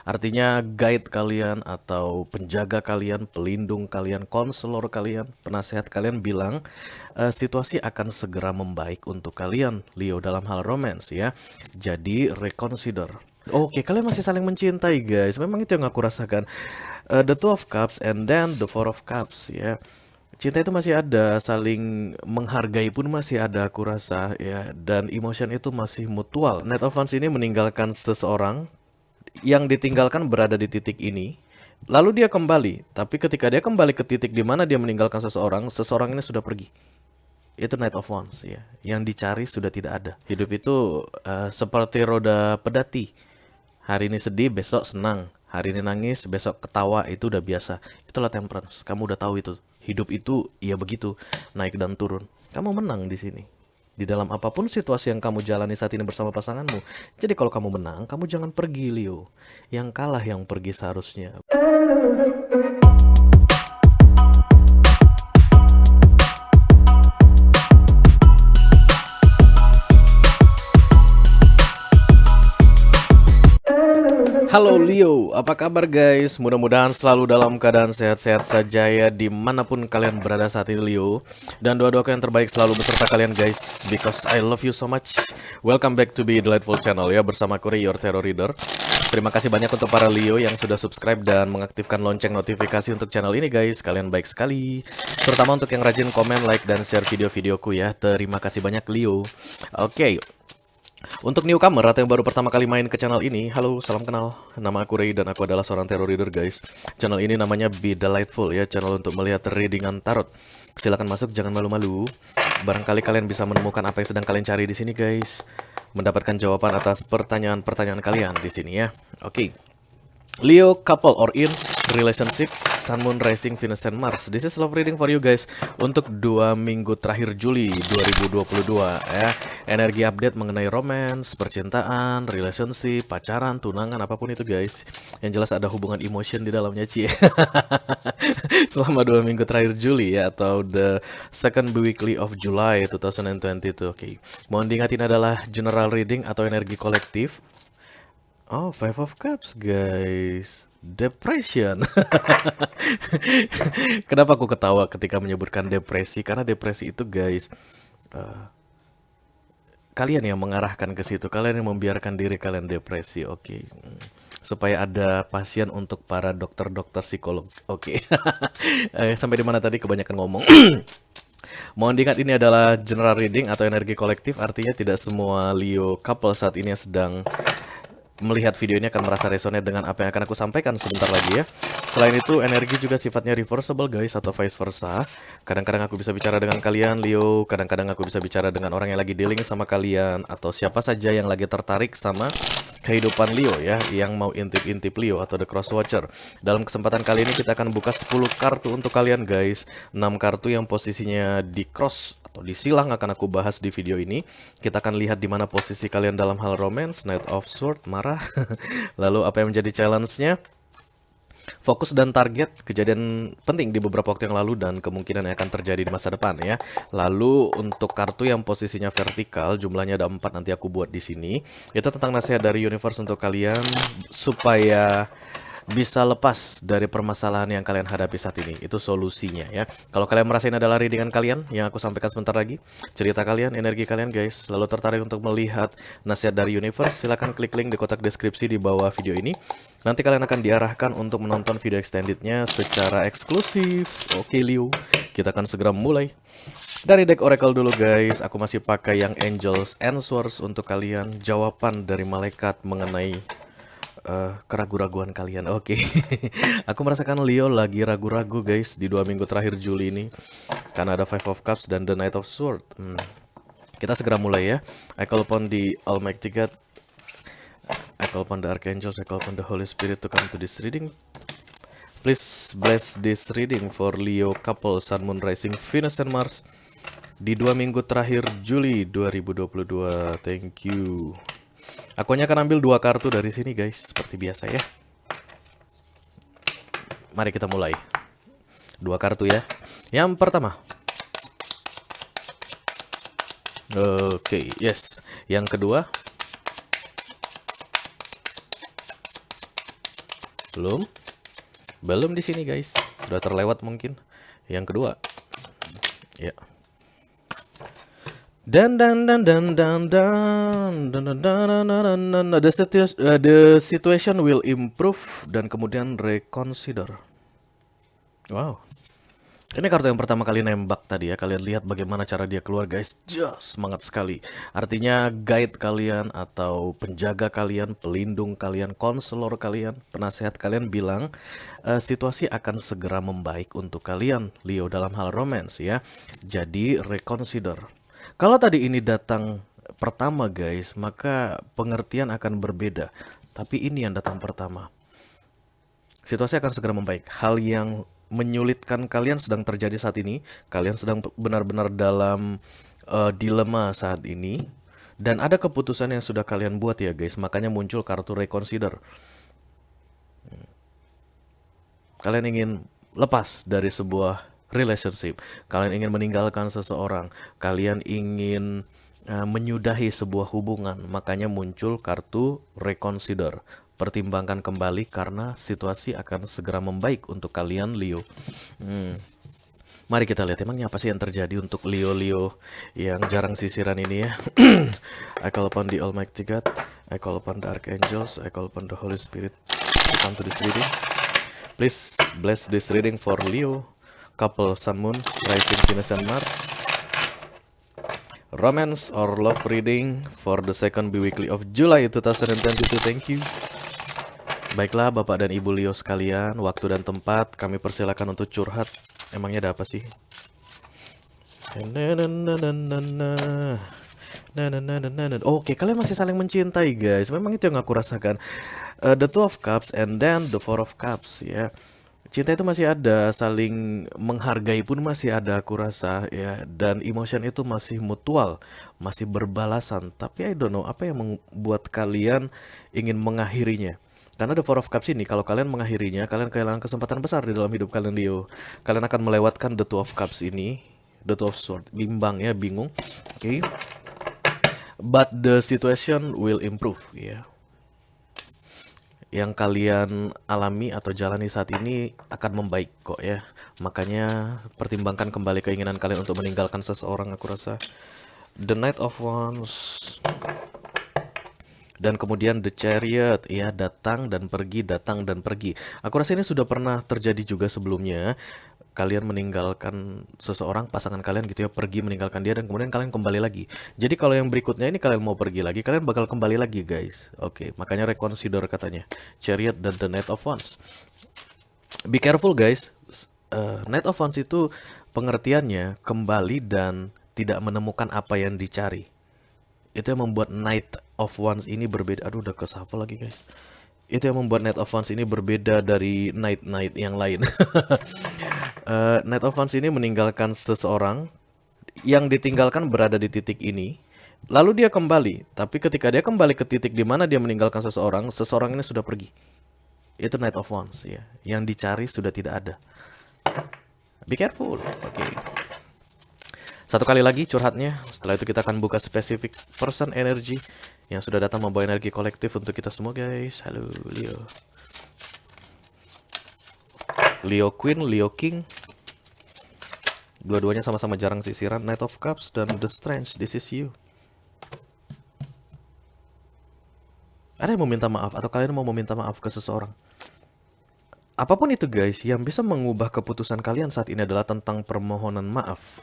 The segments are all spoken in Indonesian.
Artinya guide kalian atau penjaga kalian, pelindung kalian, konselor kalian, penasehat kalian bilang situasi akan segera membaik untuk kalian, Leo, dalam hal romance ya. Jadi reconsider. Oke, kalian masih saling mencintai guys. Memang itu yang aku rasakan. The Two of Cups and then the Four of Cups ya. Cinta itu masih ada, saling menghargai pun masih ada aku rasa ya, dan emotion itu masih mutual. Knight of Wands ini meninggalkan seseorang, yang ditinggalkan berada di titik ini, lalu dia kembali. Tapi ketika dia kembali ke titik di mana dia meninggalkan seseorang, seseorang ini sudah pergi. Itu Knight of Wands ya. Yang dicari sudah tidak ada. Hidup itu seperti roda pedati. Hari ini sedih, besok senang. Hari ini nangis, besok ketawa, itu udah biasa. Itulah temperance. Kamu udah tahu itu. Hidup itu ya begitu, naik dan turun. Kamu menang di sini. Di dalam apapun situasi yang kamu jalani saat ini bersama pasanganmu. Jadi kalau kamu menang, kamu jangan pergi, Leo. Yang kalah yang pergi seharusnya. Halo Leo, apa kabar guys? Mudah-mudahan selalu dalam keadaan sehat-sehat saja ya, dimanapun kalian berada saat ini, Leo. Dan doa-doaku yang terbaik selalu beserta kalian guys, because I love you so much. Welcome back to Be Delightful Channel ya, bersama Kuri, your Tarot Reader. Terima kasih banyak untuk para Leo yang sudah subscribe dan mengaktifkan lonceng notifikasi untuk channel ini guys. Kalian baik sekali. Terutama untuk yang rajin komen, like, dan share video-videoku ya. Terima kasih banyak Leo. Oke. Untuk newcomer atau yang baru pertama kali main ke channel ini, halo, salam kenal. Nama aku Ray dan aku adalah seorang tarot reader guys. Channel ini namanya Be Delightful ya, channel untuk melihat readingan tarot. Silakan masuk, jangan malu-malu. Barangkali kalian bisa menemukan apa yang sedang kalian cari di sini guys. Mendapatkan jawaban atas pertanyaan-pertanyaan kalian di sini ya. Oke. Leo, couple or in relationship, Sun, Moon, Rising, Venus, and Mars. This is love reading for you guys untuk 2 minggu terakhir Juli 2022 ya. Energi update mengenai romance, percintaan, relationship, pacaran, tunangan, apapun itu guys. Yang jelas ada hubungan emotion di dalamnya cie. Selama 2 minggu terakhir Juli ya, atau the second weekly of July 2022. Oke. Mohon diingatin adalah general reading atau energi kolektif. Oh, Five of Cups, guys. Depression. Kenapa aku ketawa ketika menyebutkan depresi? Karena depresi itu, guys, kalian yang mengarahkan ke situ. Kalian yang membiarkan diri kalian depresi. Oke. Supaya ada pasien untuk para dokter-dokter psikolog. Oke. Sampai di mana tadi kebanyakan ngomong. Mohon diingat ini adalah general reading atau energi kolektif. Artinya tidak semua Leo couple saat ini yang sedang melihat video ini akan merasa resonate dengan apa yang akan aku sampaikan sebentar lagi ya. Selain itu, energi juga sifatnya reversible guys, atau vice versa. Kadang-kadang aku bisa bicara dengan kalian Leo, kadang-kadang aku bisa bicara dengan orang yang lagi dealing sama kalian, atau siapa saja yang lagi tertarik sama kehidupan Leo ya, yang mau intip-intip Leo atau The Cross Watcher. Dalam kesempatan kali ini kita akan buka 10 kartu untuk kalian guys. 6 kartu yang posisinya di cross atau disilang akan aku bahas di video ini. Kita akan lihat di mana posisi kalian dalam hal romance, Knight of Swords, marah. Lalu apa yang menjadi challenge-nya? Fokus dan target kejadian penting di beberapa waktu yang lalu dan kemungkinan yang akan terjadi di masa depan ya. Lalu untuk kartu yang posisinya vertikal, jumlahnya ada 4 nanti aku buat di sini. Itu tentang nasihat dari universe untuk kalian supaya bisa lepas dari permasalahan yang kalian hadapi saat ini. Itu solusinya ya. Kalau kalian merasa ini adalah readingan kalian yang aku sampaikan sebentar lagi, cerita kalian, energi kalian guys, lalu tertarik untuk melihat nasihat dari universe, silahkan klik link di kotak deskripsi di bawah video ini. Nanti kalian akan diarahkan untuk menonton video extendednya secara eksklusif. Oke Leo, kita akan segera mulai. Dari deck Oracle dulu guys, aku masih pakai yang Angels Answers untuk kalian, jawaban dari malaikat mengenai keraguan-raguan kalian. Oke. Aku merasakan Leo lagi ragu-ragu guys di 2 minggu terakhir Juli ini, karena ada Five of Cups dan the Knight of Swords. Kita segera mulai ya. I call upon the Almighty God, I call upon the Archangels, I call upon the Holy Spirit to come to this reading. Please bless this reading for Leo couple, Sun, Moon, Rising, Venus, and Mars di 2 minggu terakhir Juli 2022. Thank you. Aku hanya akan ambil 2 kartu dari sini guys, seperti biasa ya. Mari kita mulai. 2 kartu ya. Yang pertama. Oke, yes. Yang kedua. Belum. Belum di sini guys. Sudah terlewat mungkin. Yang kedua. Ya. The situation will improve dan kemudian reconsider. Wow. Ini kartu yang pertama kali nembak tadi ya. Kalian lihat bagaimana cara dia keluar guys. Semangat sekali. Artinya guide kalian atau penjaga kalian, pelindung kalian, konselor kalian, penasehat kalian bilang situasi akan segera membaik untuk kalian, Leo, dalam hal romance ya. Jadi reconsider. Kalau tadi ini datang pertama guys, maka pengertian akan berbeda. Tapi ini yang datang pertama. Situasi akan segera membaik. Hal yang menyulitkan kalian sedang terjadi saat ini. Kalian sedang benar-benar dalam dilema saat ini. Dan ada keputusan yang sudah kalian buat ya guys. Makanya muncul kartu reconsider. Kalian ingin lepas dari sebuah relationship. Kalian ingin meninggalkan seseorang. Kalian ingin menyudahi sebuah hubungan. Makanya muncul kartu reconsider. Pertimbangkan kembali karena situasi akan segera membaik untuk kalian Leo. Mari kita lihat emangnya apa sih yang terjadi untuk Leo-Leo yang jarang sisiran ini ya. I call upon the Almighty God, I call upon the Archangels, I call upon the Holy Spirit to come to this reading. Please bless this reading for Leo, couple Sun Moon, rising Venus and Mars. Romance or love reading for the second bi-weekly of July 2022. Thank you. Baiklah Bapak dan Ibu Leo sekalian, waktu dan tempat kami persilakan untuk curhat. Emangnya ada apa sih? Oke, kalian masih saling mencintai guys. Memang itu yang aku rasakan. The Two of Cups and then the Four of Cups ya. Cinta itu masih ada, saling menghargai pun masih ada aku rasa ya. Dan emotion itu masih mutual, masih berbalasan. Tapi I don't know apa yang membuat kalian ingin mengakhirinya. Karena The Four of Cups ini, kalau kalian mengakhirinya, kalian kehilangan kesempatan besar di dalam hidup kalian Leo. Kalian akan melewatkan The Two of Cups ini. The Two of Swords, bimbang ya, bingung. Oke. But the situation will improve ya. Yang kalian alami atau jalani saat ini akan membaik kok ya. Makanya pertimbangkan kembali keinginan kalian untuk meninggalkan seseorang aku rasa. The Knight of Wands. Dan kemudian The Chariot, ya, datang dan pergi, datang dan pergi. Aku rasa ini sudah pernah terjadi juga sebelumnya. Kalian meninggalkan seseorang, pasangan kalian gitu ya, pergi meninggalkan dia dan kemudian kalian kembali lagi. Jadi kalau yang berikutnya ini kalian mau pergi lagi, kalian bakal kembali lagi guys. Oke, makanya reconsider katanya. Chariot dan The Knight of Wands. Be careful guys. Knight of Wands itu pengertiannya kembali dan tidak menemukan apa yang dicari. Itu yang membuat Knight of Wands ini berbeda. Aduh, udah keshuffle lagi guys. Itu yang membuat Knight of Wands ini berbeda dari Knight yang lain. Knight of Wands ini meninggalkan seseorang. Yang ditinggalkan berada di titik ini. Lalu dia kembali. Tapi ketika dia kembali ke titik di mana dia meninggalkan seseorang, seseorang ini sudah pergi. Itu Knight of Wands ya. Yang dicari sudah tidak ada. Be careful. Oke. Satu kali lagi curhatnya. Setelah itu kita akan buka spesifik person energy yang sudah datang membawa energi kolektif untuk kita semua guys. Halo Leo. Leo Queen, Leo King. Dua-duanya sama-sama jarang sisiran. Knight of Cups dan The Strange. This is you. Ada yang mau minta maaf atau kalian mau meminta maaf ke seseorang? Apapun itu guys, yang bisa mengubah keputusan kalian saat ini adalah tentang permohonan maaf.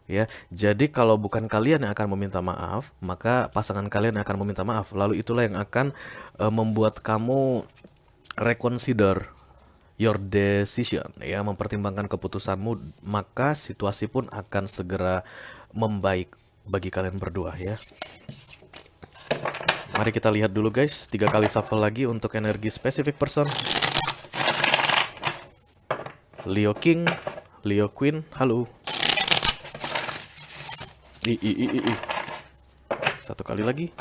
Ya, jadi kalau bukan kalian yang akan meminta maaf, maka pasangan kalian yang akan meminta maaf. Lalu itulah yang akan membuat kamu reconsider your decision, ya, mempertimbangkan keputusanmu, maka situasi pun akan segera membaik bagi kalian berdua ya. Mari kita lihat dulu guys, 3 kali shuffle lagi untuk energi spesifik person. Leo King, Leo Queen, halo. Satu kali lagi.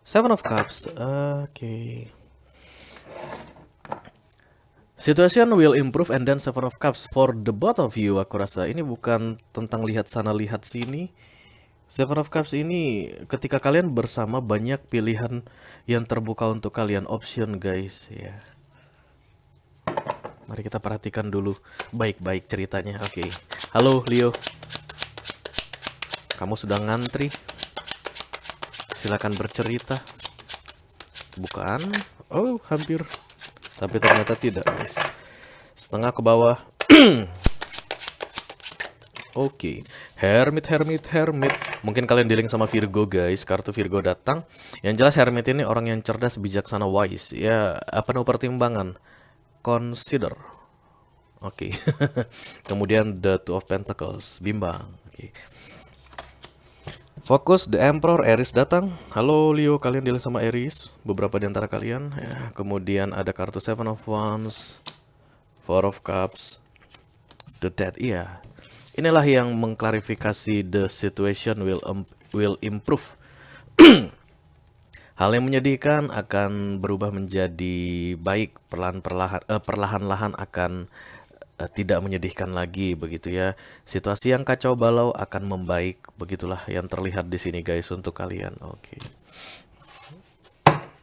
Seven of Cups. Oke. Situation will improve and then Seven of Cups for the both of you. Aku rasa ini bukan tentang lihat sana lihat sini. Seven of Cups ini ketika kalian bersama banyak pilihan yang terbuka untuk kalian, option guys ya. Mari kita perhatikan dulu baik-baik ceritanya. Oke. Halo Leo. Kamu sudah ngantri? Silakan bercerita. Bukan? Oh, hampir. Tapi ternyata tidak, guys. Setengah ke bawah. Oke. Hermit. Mungkin kalian dealing sama Virgo, guys. Kartu Virgo datang. Yang jelas Hermit ini orang yang cerdas, bijaksana, wise. Ya, penuh pertimbangan. Consider. Oke. Kemudian the Two of Pentacles, bimbang. Oke. Fokus, The Emperor, Aries datang. Halo Leo, kalian dealing sama Aries, beberapa di antara kalian ya. Kemudian ada kartu Seven of Wands, Four of Cups, The Death. Iya, inilah yang mengklarifikasi the situation will improve. Hal yang menyedihkan akan berubah menjadi baik, perlahan-lahan akan tidak menyedihkan lagi begitu ya. Situasi yang kacau balau akan membaik, begitulah yang terlihat di sini guys untuk kalian. Oke.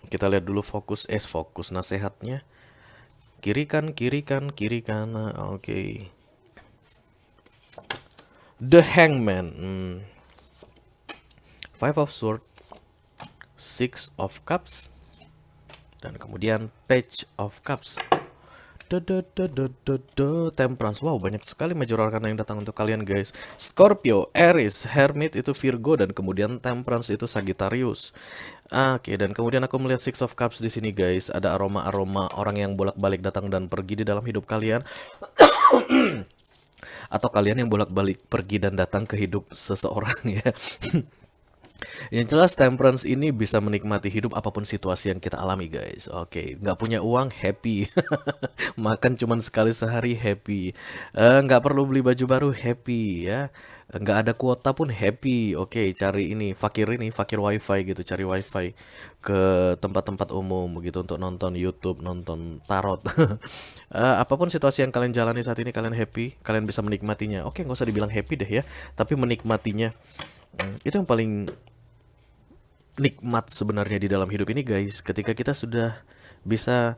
Kita lihat dulu fokus nasihatnya. Kiri kanan. Oke. The Hangman. Five of Swords, Six of Cups, dan kemudian Page of Cups. Temperance. Wow, banyak sekali major arcana yang datang untuk kalian guys. Scorpio, Aries, Hermit itu Virgo, dan kemudian Temperance itu Sagittarius. Oke, dan kemudian aku melihat Six of Cups di sini guys. Ada aroma-aroma orang yang bolak-balik datang dan pergi di dalam hidup kalian. Atau kalian yang bolak-balik pergi dan datang ke hidup seseorang ya. Yang jelas Temperance ini bisa menikmati hidup apapun situasi yang kita alami guys. Oke, nggak punya uang happy. Makan cuman sekali sehari happy. Nggak perlu beli baju baru happy ya. Nggak ada kuota pun happy. Oke, cari fakir wifi gitu, cari wifi ke tempat-tempat umum begitu untuk nonton YouTube, nonton tarot. Apapun situasi yang kalian jalani saat ini kalian happy, kalian bisa menikmatinya. Oke, nggak usah dibilang happy deh ya, tapi menikmatinya. Itu yang paling nikmat sebenarnya di dalam hidup ini guys, ketika kita sudah bisa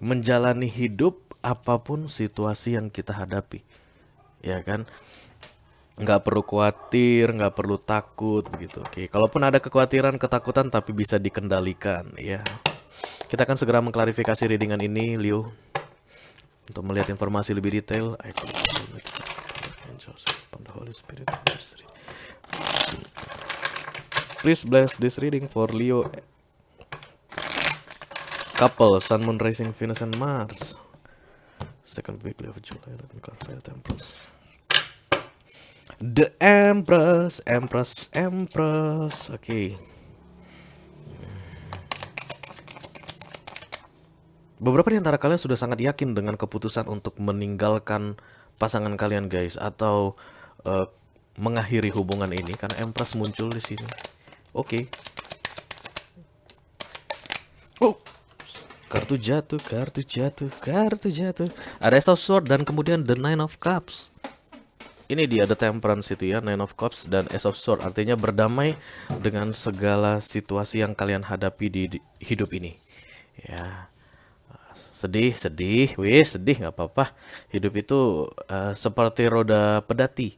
menjalani hidup apapun situasi yang kita hadapi, ya kan? Nggak perlu khawatir, nggak perlu takut gitu. Oke, kalaupun ada kekhawatiran, ketakutan, tapi bisa dikendalikan ya. Kita akan segera mengklarifikasi readingan ini Leo. Untuk melihat informasi lebih detail, please bless this reading for Leo couple, Sun, Moon, Rising, Venus, and Mars. Second weekly of July. Let me clarify the Temperance. The Empress. Oke. Beberapa di antara kalian sudah sangat yakin dengan keputusan untuk meninggalkan pasangan kalian guys, atau mengakhiri hubungan ini karena Empress muncul di sini. Oke. Oh. Kartu jatuh. Ada Ace of Swords dan kemudian the Nine of Cups. Ini dia The Temperance itu ya, Nine of Cups dan Ace of Swords, artinya berdamai dengan segala situasi yang kalian hadapi di hidup ini. Ya. Sedih nggak apa-apa. Hidup itu seperti roda pedati.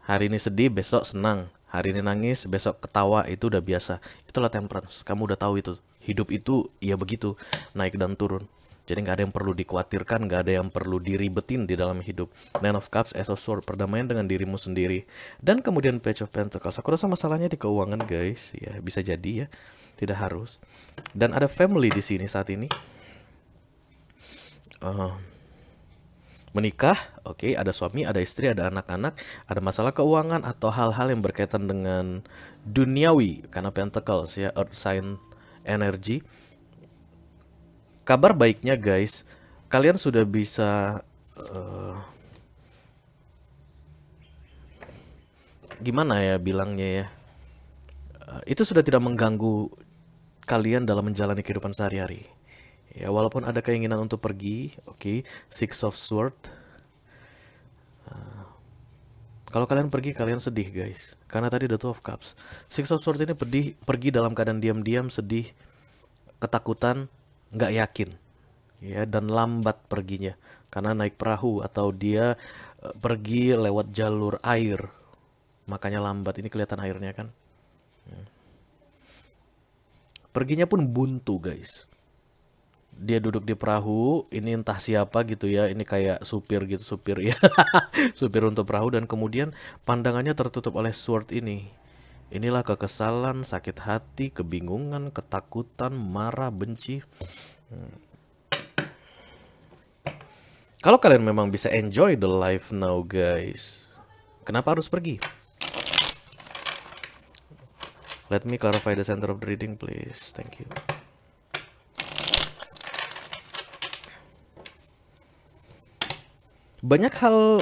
Hari ini sedih, besok senang. Hari ini nangis, besok ketawa, itu udah biasa. Itulah Temperance. Kamu udah tahu itu. Hidup itu ya begitu, naik dan turun. Jadi nggak ada yang perlu dikhawatirkan, nggak ada yang perlu diribetin di dalam hidup. Nine of Cups, Ace of Swords, perdamaian dengan dirimu sendiri. Dan kemudian Page of Pentacles. Aku rasa masalahnya di keuangan guys. Ya bisa jadi ya, tidak harus. Dan ada family di sini saat ini. Menikah, oke, ada suami, ada istri, ada anak-anak, ada masalah keuangan atau hal-hal yang berkaitan dengan duniawi karena Pentacles ya, Earth sign energy. Kabar baiknya guys, kalian sudah bisa gimana ya bilangnya ya, itu sudah tidak mengganggu kalian dalam menjalani kehidupan sehari-hari. Ya, walaupun ada keinginan untuk pergi, oke, Six of Sword. Kalau kalian pergi, kalian sedih, guys. Karena tadi the Two of Cups. Six of Sword ini pergi dalam keadaan diam-diam, sedih, ketakutan, nggak yakin, ya, dan lambat perginya. Karena naik perahu atau dia pergi lewat jalur air, makanya lambat. Ini kelihatan airnya kan. Perginya pun buntu, guys. Dia duduk di perahu, ini entah siapa gitu ya, ini kayak supir gitu, supir ya, supir untuk perahu, dan kemudian pandangannya tertutup oleh sword ini. Inilah kekesalan, sakit hati, kebingungan, ketakutan, marah, benci. Kalau kalian memang bisa enjoy the life now, guys, kenapa harus pergi? Let me clarify the center of the reading, please. Thank you. Banyak hal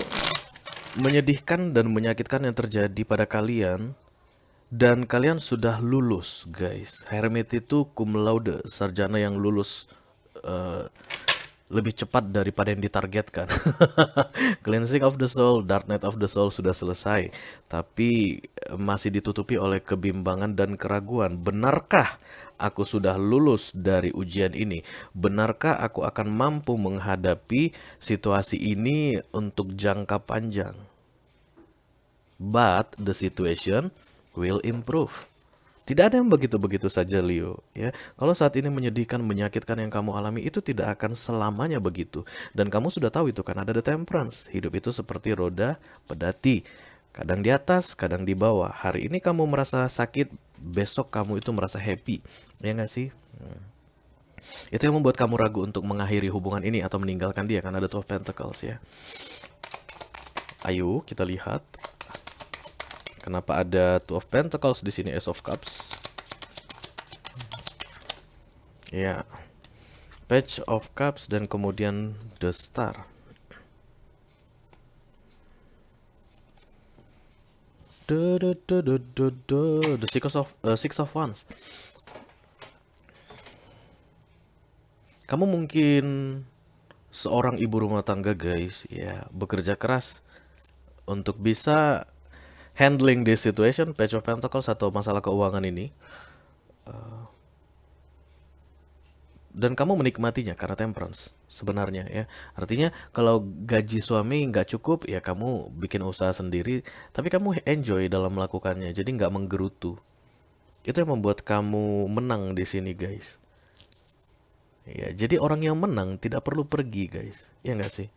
menyedihkan dan menyakitkan yang terjadi pada kalian, dan kalian sudah lulus, guys. Hermit itu cum laude, sarjana yang lulus lebih cepat daripada yang ditargetkan. Cleansing of the soul, Dark Night of the Soul sudah selesai, tapi masih ditutupi oleh kebimbangan dan keraguan. Benarkah aku sudah lulus dari ujian ini? Benarkah aku akan mampu menghadapi situasi ini untuk jangka panjang? But the situation will improve. Tidak ada yang begitu-begitu saja, Leo. Ya, kalau saat ini menyedihkan, menyakitkan yang kamu alami, itu tidak akan selamanya begitu. Dan kamu sudah tahu itu kan, ada the temperance. Hidup itu seperti roda pedati. Kadang di atas, kadang di bawah. Hari ini kamu merasa sakit, besok kamu itu merasa happy. Ya nggak sih? Itu yang membuat kamu ragu untuk mengakhiri hubungan ini atau meninggalkan dia, karena ada Two of Pentacles ya. Ayo kita lihat. Kenapa ada Two of Pentacles di sini, Ace of Cups? Ya, Page of Cups dan kemudian The Star. The Six of Wands. Kamu mungkin seorang ibu rumah tangga, guys, ya, bekerja keras untuk bisa handling this situation, Page of Pentacles atau masalah keuangan ini, dan kamu menikmatinya karena temperance sebenarnya ya. Artinya kalau gaji suami nggak cukup, ya kamu bikin usaha sendiri, tapi kamu enjoy dalam melakukannya, jadi nggak menggerutu. Itu yang membuat kamu menang di sini, guys. Ya, jadi orang yang menang tidak perlu pergi, guys. Ya nggak sih?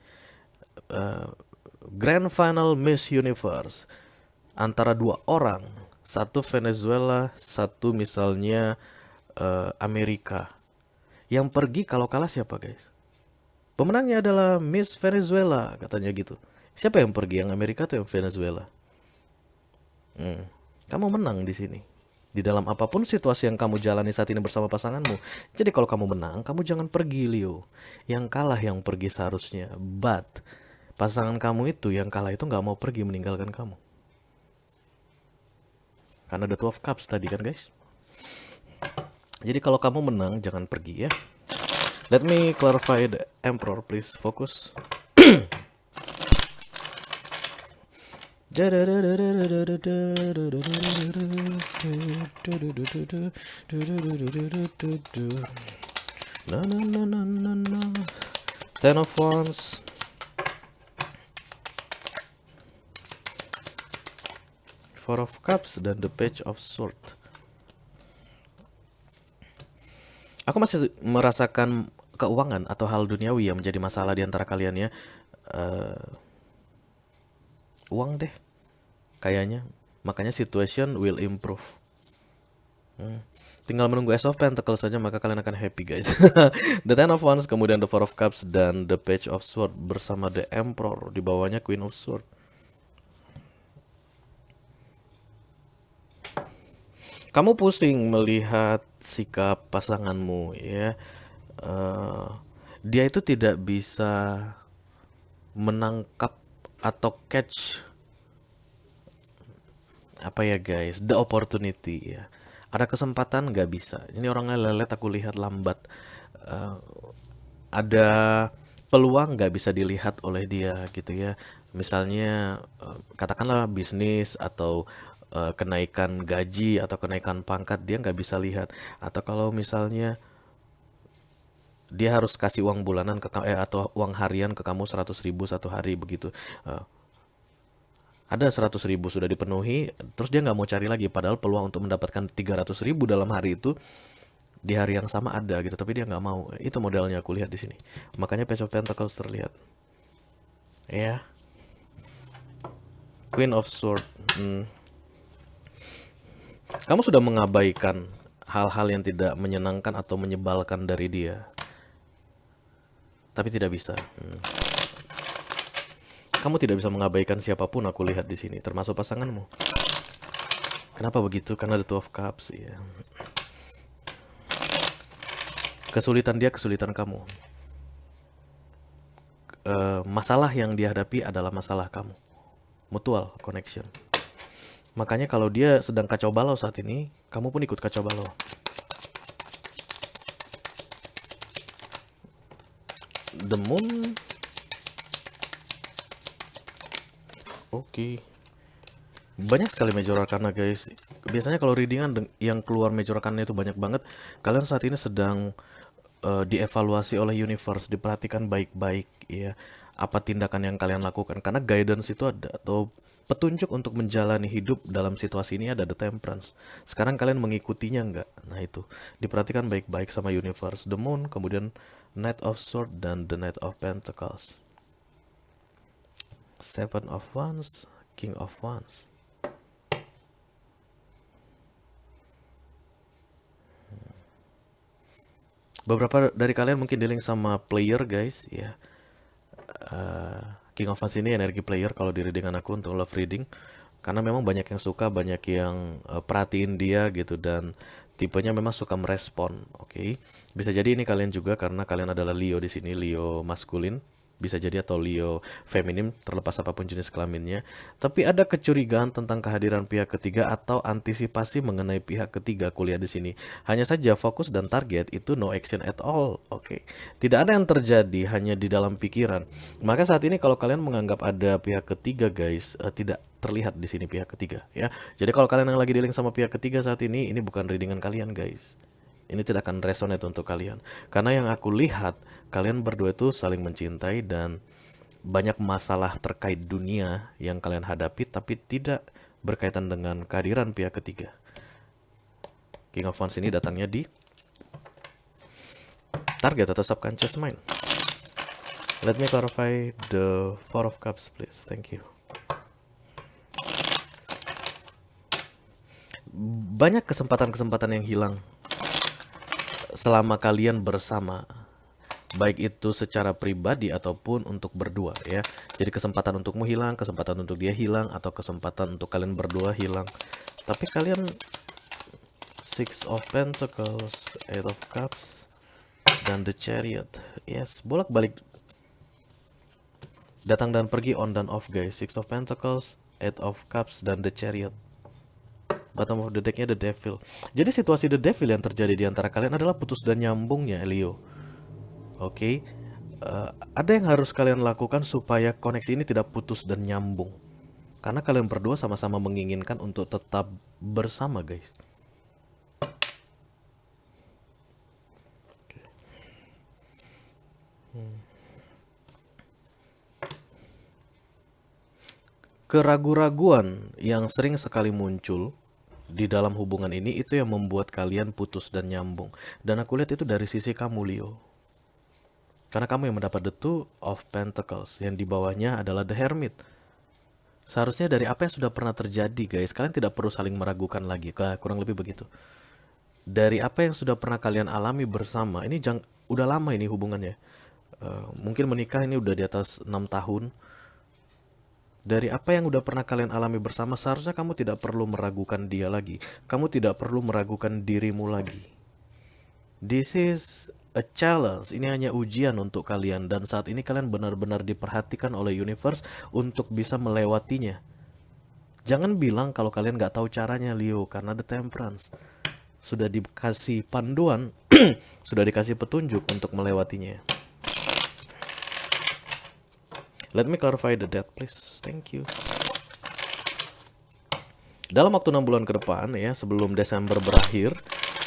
Grand Final Miss Universe antara dua orang, satu Venezuela, satu misalnya Amerika. Yang pergi kalau kalah siapa, guys? Pemenangnya adalah Miss Venezuela, katanya gitu. Siapa yang pergi, yang Amerika atau yang Venezuela? Kamu menang di sini. Di dalam apapun situasi yang kamu jalani saat ini bersama pasanganmu. Jadi kalau kamu menang, kamu jangan pergi, Leo. Yang kalah yang pergi seharusnya. But pasangan kamu itu yang kalah itu nggak mau pergi meninggalkan kamu. Karena ada Two of Cups tadi kan, guys. Jadi kalau kamu menang, jangan pergi ya. Let me clarify the Emperor, please. Fokus. Ten of Wands. Four of Cups dan the Page of Sword. Aku masih merasakan keuangan atau hal duniawi yang menjadi masalah di antara kalian ya. Uang deh, kayaknya. Makanya situation will improve. Tinggal menunggu Ace of Pentacles saja, maka kalian akan happy, guys. The Ten of Wands, kemudian the Four of Cups dan the Page of Sword bersama the Emperor, di bawahnya Queen of Sword. Kamu pusing melihat sikap pasanganmu ya. Dia itu tidak bisa menangkap atau catch apa ya, guys, the opportunity ya. Ada kesempatan nggak bisa. Ini orangnya lelet, aku lihat lambat. Eh, ada peluang nggak bisa dilihat oleh dia gitu ya. Misalnya katakanlah bisnis atau kenaikan gaji atau kenaikan pangkat dia nggak bisa lihat. Atau kalau misalnya dia harus kasih uang bulanan atau uang harian ke kamu 100.000 satu hari begitu. Eh, ada 100.000 sudah dipenuhi, terus dia nggak mau cari lagi. Padahal peluang untuk mendapatkan 300.000 dalam hari itu di hari yang sama ada gitu, tapi dia nggak mau. Itu modelnya aku lihat di sini. Makanya Page of Pentacles terlihat. Ya, Queen of Sword. Kamu sudah mengabaikan hal-hal yang tidak menyenangkan atau menyebalkan dari dia, tapi tidak bisa. Kamu tidak bisa mengabaikan siapapun aku lihat di sini, termasuk pasanganmu. Kenapa begitu? Karena the Two of Cups ya. Kesulitan dia, kesulitan kamu. Masalah yang dihadapi adalah masalah kamu. Mutual connection. Makanya kalau dia sedang kacau balau saat ini, kamu pun ikut kacau balau. The Moon. Oke. Banyak sekali major arcana guys. Biasanya kalau readingan yang keluar major arcana itu banyak banget. Kalian saat ini sedang dievaluasi oleh universe, diperhatikan baik-baik ya. Apa tindakan yang kalian lakukan, karena guidance itu ada, atau petunjuk untuk menjalani hidup dalam situasi ini ada, the Temperance. Sekarang kalian mengikutinya enggak? Nah itu diperhatikan baik-baik sama universe. The Moon, kemudian Knight of Sword dan the Knight of Pentacles. Seven of Wands, King of Wands. Beberapa dari kalian mungkin dealing sama player guys ya. King of Wands ini energi player kalau di readingan aku untuk love reading, karena memang banyak yang suka, banyak yang perhatiin dia gitu, dan tipenya memang suka merespon. Oke. Bisa jadi ini kalian juga karena kalian adalah Leo di sini, Leo maskulin. Bisa jadi atau Leo feminim, terlepas apapun jenis kelaminnya. Tapi ada kecurigaan tentang kehadiran pihak ketiga atau antisipasi mengenai pihak ketiga kuliah di sini. Hanya saja fokus dan target itu no action at all. Oke. Tidak ada yang terjadi, hanya di dalam pikiran. Maka saat ini kalau kalian menganggap ada pihak ketiga guys, tidak terlihat di sini pihak ketiga ya. Jadi kalau kalian yang lagi dealing sama pihak ketiga saat ini bukan readingan kalian guys. Ini tidak akan resonate untuk kalian. Karena yang aku lihat, kalian berdua itu saling mencintai dan banyak masalah terkait dunia yang kalian hadapi, tapi tidak berkaitan dengan kehadiran pihak ketiga. King of Wands ini datangnya di target atau subconscious mind. Let me clarify the Four of Cups please. Thank you. Banyak kesempatan-kesempatan yang hilang selama kalian bersama, baik itu secara pribadi ataupun untuk berdua ya. Jadi kesempatan untukmu hilang, kesempatan untuk dia hilang, atau kesempatan untuk kalian berdua hilang. Tapi kalian Six of Pentacles, Eight of Cups, dan the Chariot. Yes, bolak-balik, datang dan pergi, on dan off guys. Six of Pentacles, Eight of Cups, dan the Chariot. Bottom of the decknya the Devil. Jadi situasi the Devil yang terjadi di antara kalian adalah putus dan nyambungnya Leo. Oke. Ada yang harus kalian lakukan supaya koneksi ini tidak putus dan nyambung. Karena kalian berdua sama-sama menginginkan untuk tetap bersama guys. Okay. Keraguan-raguan yang sering sekali muncul di dalam hubungan ini itu yang membuat kalian putus dan nyambung. Dan aku lihat itu dari sisi kamu Leo. Karena kamu yang mendapat the Two of Pentacles, yang di bawahnya adalah the Hermit. Seharusnya dari apa yang sudah pernah terjadi guys, kalian tidak perlu saling meragukan lagi. Kurang lebih begitu. Dari apa yang sudah pernah kalian alami bersama, ini udah lama ini hubungannya. Mungkin menikah ini udah di atas 6 tahun. Dari apa yang udah pernah kalian alami bersama, seharusnya kamu tidak perlu meragukan dia lagi. Kamu tidak perlu meragukan dirimu lagi. This is a challenge. Ini hanya ujian untuk kalian. Dan saat ini kalian benar-benar diperhatikan oleh universe untuk bisa melewatinya. Jangan bilang kalau kalian gak tahu caranya Leo, karena the Temperance. sudah dikasih panduan, sudah dikasih petunjuk untuk melewatinya. Let me clarify the date please, thank you. Dalam waktu 6 bulan ke depan ya, sebelum Desember berakhir,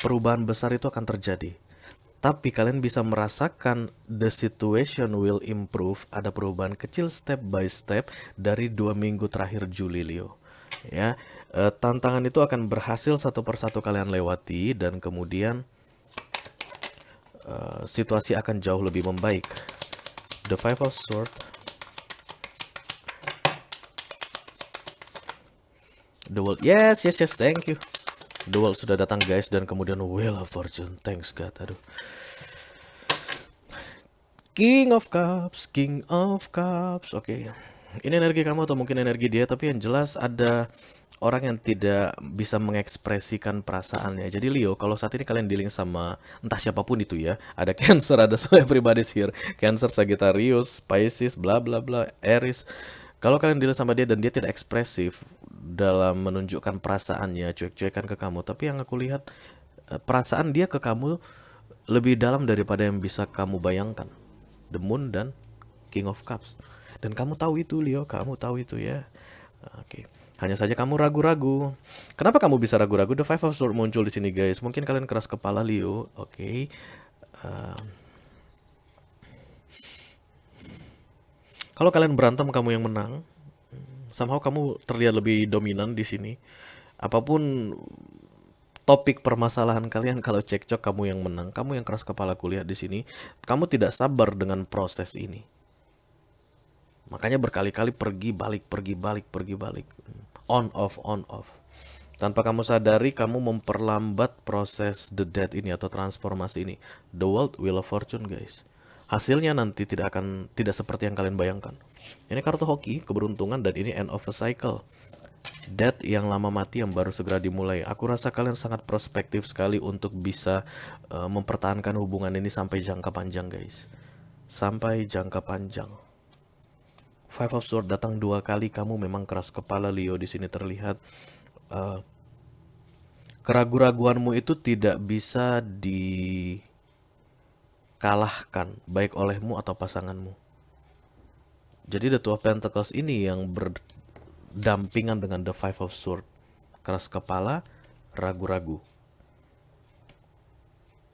perubahan besar itu akan terjadi. Tapi kalian bisa merasakan the situation will improve, ada perubahan kecil step by step dari 2 minggu terakhir Juli, Leo. Ya, tantangan itu akan berhasil satu persatu kalian lewati, dan kemudian situasi akan jauh lebih membaik. The Five of Swords, The World, yes, thank you. The World sudah datang guys, dan kemudian Wheel of Fortune, thanks God, aduh. King of Cups, oke. Ini energi kamu atau mungkin energi dia, tapi yang jelas ada orang yang tidak bisa mengekspresikan perasaannya. Jadi Leo, kalau saat ini kalian dealing sama entah siapapun itu ya, ada Cancer, ada everybody's here, Cancer, Sagittarius, Pisces, bla bla bla, Aries. Kalau kalian dealing sama dia dan dia tidak ekspresif dalam menunjukkan perasaannya, cuek-cuekan ke kamu, tapi yang aku lihat perasaan dia ke kamu lebih dalam daripada yang bisa kamu bayangkan. The Moon dan King of Cups. Dan kamu tahu itu, Leo, kamu tahu itu ya. Oke. Hanya saja kamu ragu-ragu. Kenapa kamu bisa ragu-ragu? The Five of Swords muncul di sini, guys. Mungkin kalian keras kepala, Leo. Oke. Kalau kalian berantem kamu yang menang, somehow kamu terlihat lebih dominan di sini. Apapun topik permasalahan kalian, kalau cekcok kamu yang menang, kamu yang keras kepala, kulihat di sini. Kamu tidak sabar dengan proses ini. Makanya berkali-kali pergi balik. On off. Tanpa kamu sadari, kamu memperlambat proses the death ini atau transformasi ini. The World, Wheel of Fortune, guys. Hasilnya nanti tidak seperti yang kalian bayangkan. Ini kartu hoki, keberuntungan, dan ini end of a cycle. Death yang lama mati yang baru segera dimulai. Aku rasa kalian sangat prospektif sekali untuk bisa mempertahankan hubungan ini sampai jangka panjang, guys. Sampai jangka panjang. Five of Swords datang 2 kali, kamu memang keras kepala, Leo. Di sini terlihat keraguan-raguanmu itu tidak bisa kalahkan baik olehmu atau pasanganmu. Jadi the Two of Pentacles ini yang berdampingan dengan the Five of Swords. Keras kepala, ragu-ragu.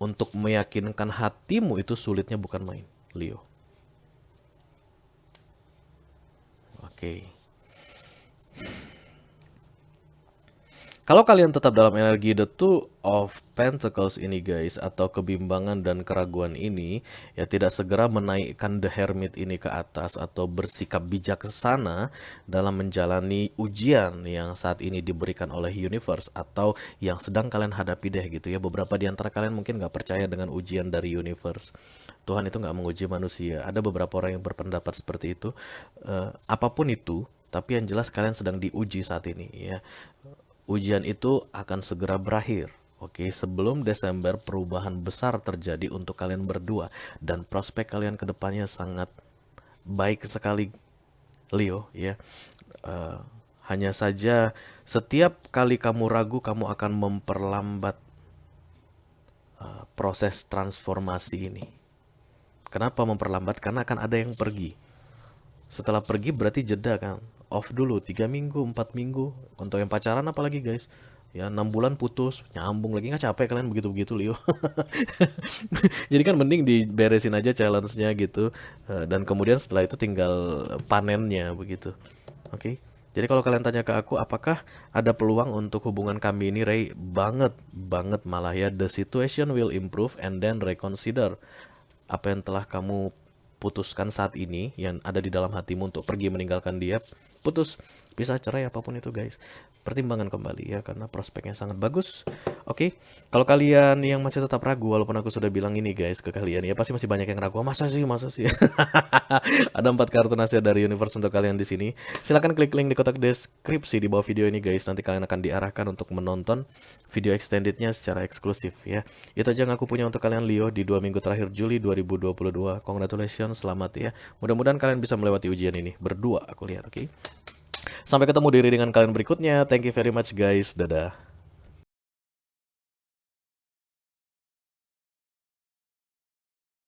Untuk meyakinkan hatimu itu sulitnya bukan main, Leo. Oke. Kalau kalian tetap dalam energi the Two of Pentacles ini, guys, atau kebimbangan dan keraguan ini, ya tidak segera menaikkan the Hermit ini ke atas atau bersikap bijaksana dalam menjalani ujian yang saat ini diberikan oleh universe atau yang sedang kalian hadapi deh gitu ya. Beberapa di antara kalian mungkin nggak percaya dengan ujian dari universe. Tuhan itu nggak menguji manusia. Ada beberapa orang yang berpendapat seperti itu. Apapun itu, tapi yang jelas kalian sedang diuji saat ini ya. Ujian itu akan segera berakhir. Oke, sebelum Desember perubahan besar terjadi untuk kalian berdua. Dan prospek kalian ke depannya sangat baik sekali, Leo ya. Hanya saja setiap kali kamu ragu, kamu akan memperlambat proses transformasi ini. Kenapa memperlambat? Karena akan ada yang pergi. Setelah pergi berarti jeda kan. Off dulu 3 minggu, 4 minggu. Untuk yang pacaran apalagi, guys. Ya 6 bulan putus, nyambung lagi, nggak capek kalian begitu-begitu, Leo. Jadi kan mending diberesin aja challenge-nya gitu. Dan kemudian setelah itu tinggal panennya begitu. Oke. Jadi kalau kalian tanya ke aku, apakah ada peluang untuk hubungan kami ini, Ray? Banget malah ya. The situation will improve and then reconsider. Apa yang telah kamu putuskan saat ini, yang ada di dalam hatimu untuk pergi meninggalkan dia, putus, bisa cerai, apapun itu, guys. Pertimbangan kembali ya, karena prospeknya sangat bagus. Oke, kalau kalian yang masih tetap ragu, walaupun aku sudah bilang ini, guys, ke kalian ya, pasti masih banyak yang ragu. Masa sih? Ada 4 kartu nasihat dari universe untuk kalian di sini. Silahkan klik link di kotak deskripsi di bawah video ini, guys. Nanti kalian akan diarahkan untuk menonton video extendednya secara eksklusif ya. Itu aja yang aku punya untuk kalian, Leo, di 2 minggu terakhir Juli 2022. Congratulations, selamat ya. Mudah-mudahan kalian bisa melewati ujian ini berdua, aku lihat. Oke. Sampai ketemu di readingan kalian berikutnya. Thank you very much, guys. Dadah.